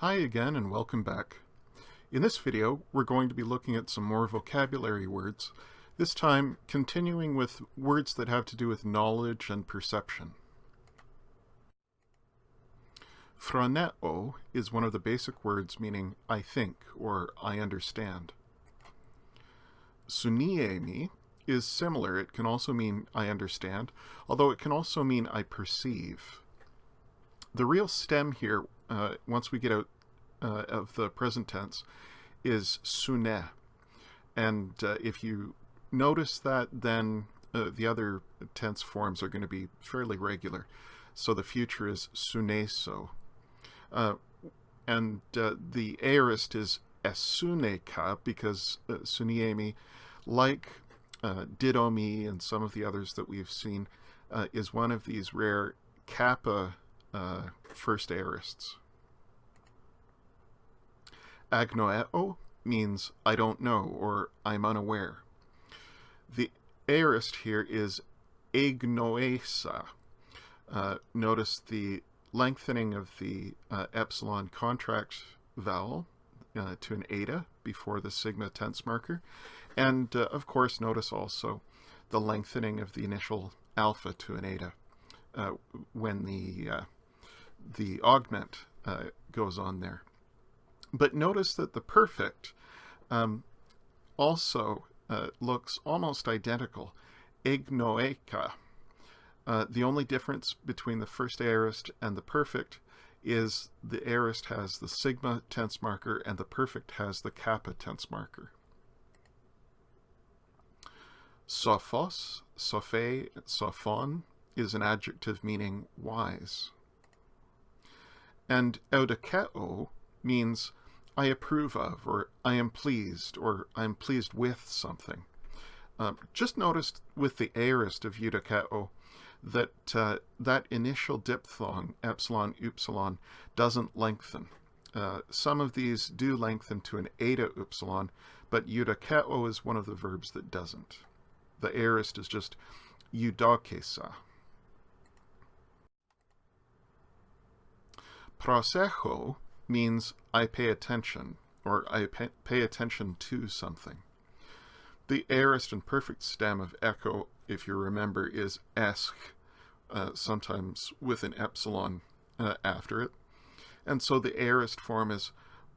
Hi again and welcome back. In this video, we're going to be looking at some more vocabulary words, this time continuing with words that have to do with knowledge and perception. Phroneo is one of the basic words meaning I think or I understand. Suniemi is similar. It can also mean I understand, although it can also mean I perceive. The real stem here, once we get out of the present tense, is sune. And if you notice that, then the other tense forms are going to be fairly regular. So the future is suneso. And the aorist is esuneka, because suniemi, like didomi and some of the others that we've seen, is one of these rare kappa first aorists. Agnoeo means I don't know or I'm unaware. The aorist here is agnoesa. Notice the lengthening of the epsilon contract vowel to an eta before the sigma tense marker. And of course, notice also the lengthening of the initial alpha to an eta when the augment goes on there. But notice that the perfect also looks almost identical, ignoeka. The only difference between the first aorist and the perfect is the aorist has the sigma tense marker and the perfect has the kappa tense marker. Sophos, sophe, sophon is an adjective meaning wise. And eudokeo means I approve of, or I am pleased with something. Just notice with the aorist of eudokeo that that initial diphthong, epsilon, upsilon, doesn't lengthen. Some of these do lengthen to an eta upsilon, but eudokeo is one of the verbs that doesn't. The aorist is just eudokesa. Prosecho means I pay attention, or I pay attention to something. The aorist and perfect stem of echo, if you remember, is esch, sometimes with an epsilon after it. And so the aorist form is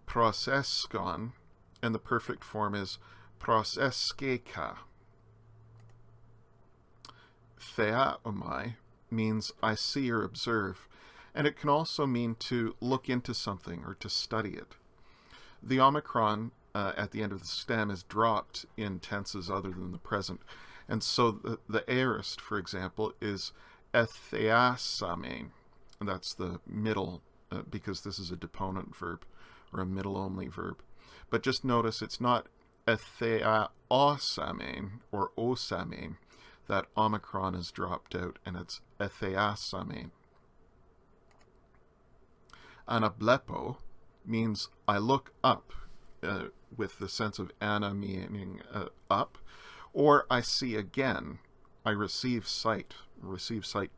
proseskon, and the perfect form is proseskeka. Theaomai means I see or observe, and it can also mean to look into something or to study it. The omicron at the end of the stem is dropped in tenses other than the present, and so the aorist, for example, is etheasamein, and that's the middle, because this is a deponent verb, or a middle-only verb. But just notice it's not etheaosamein, or osamein. That omicron is dropped out, and it's etheasamein. Anablepo means I look up, with the sense of ana meaning up, or I see again, I receive sight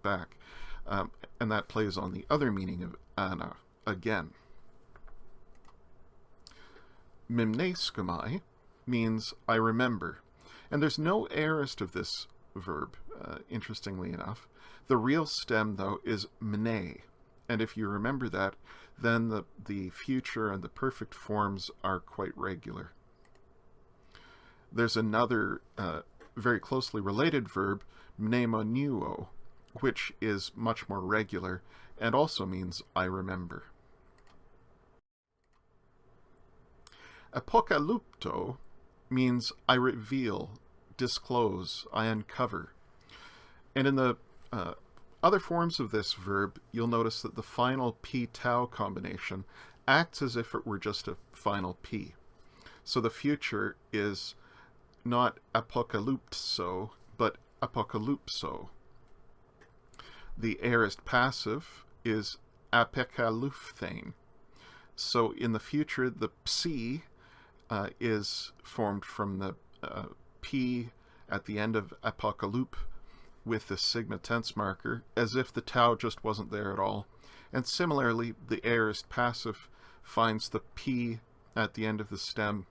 back, and that plays on the other meaning of ana, again. Mimneskomai means I remember, and there's no aorist of this verb, interestingly enough. The real stem, though, is mne, and if you remember that, then the future and the perfect forms are quite regular. There's another very closely related verb, mnemonuo, which is much more regular and also means I remember. Apokalupto means I reveal, disclose, I uncover. And in the other forms of this verb, you'll notice that the final p-tau combination acts as if it were just a final p. So the future is not apokalupso, but apokalupso. The aorist passive is apekalupthein. So in the future, the psi is formed from the p at the end of apokalup with the sigma tense marker, as if the tau just wasn't there at all. And similarly, the aorist passive finds the P at the end of the stem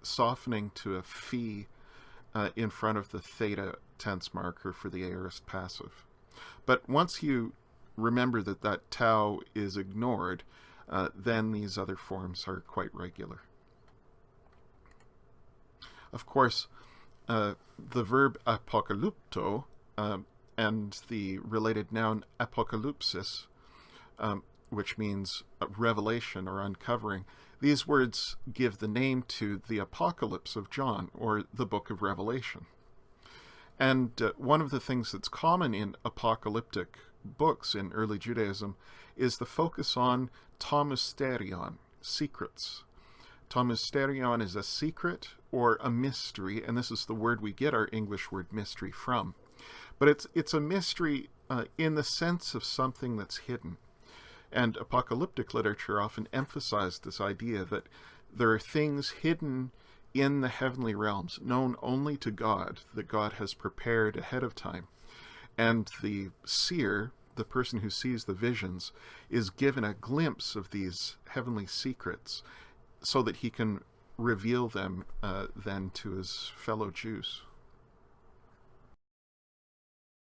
softening to a phi in front of the theta tense marker for the aorist passive. But once you remember that that tau is ignored, then these other forms are quite regular. Of course, the verb apocalypto and the related noun apocalypsis, which means revelation or uncovering, these words give the name to the Apocalypse of John, or the Book of Revelation. And one of the things that's common in apocalyptic books in early Judaism is the focus on Thomisterion, secrets. Thomisterion is a secret or a mystery, and this is the word we get our English word mystery from. But it's a mystery in the sense of something that's hidden. And apocalyptic literature often emphasized this idea that there are things hidden in the heavenly realms, known only to God, that God has prepared ahead of time. And the seer, the person who sees the visions, is given a glimpse of these heavenly secrets so that he can reveal them then to his fellow Jews.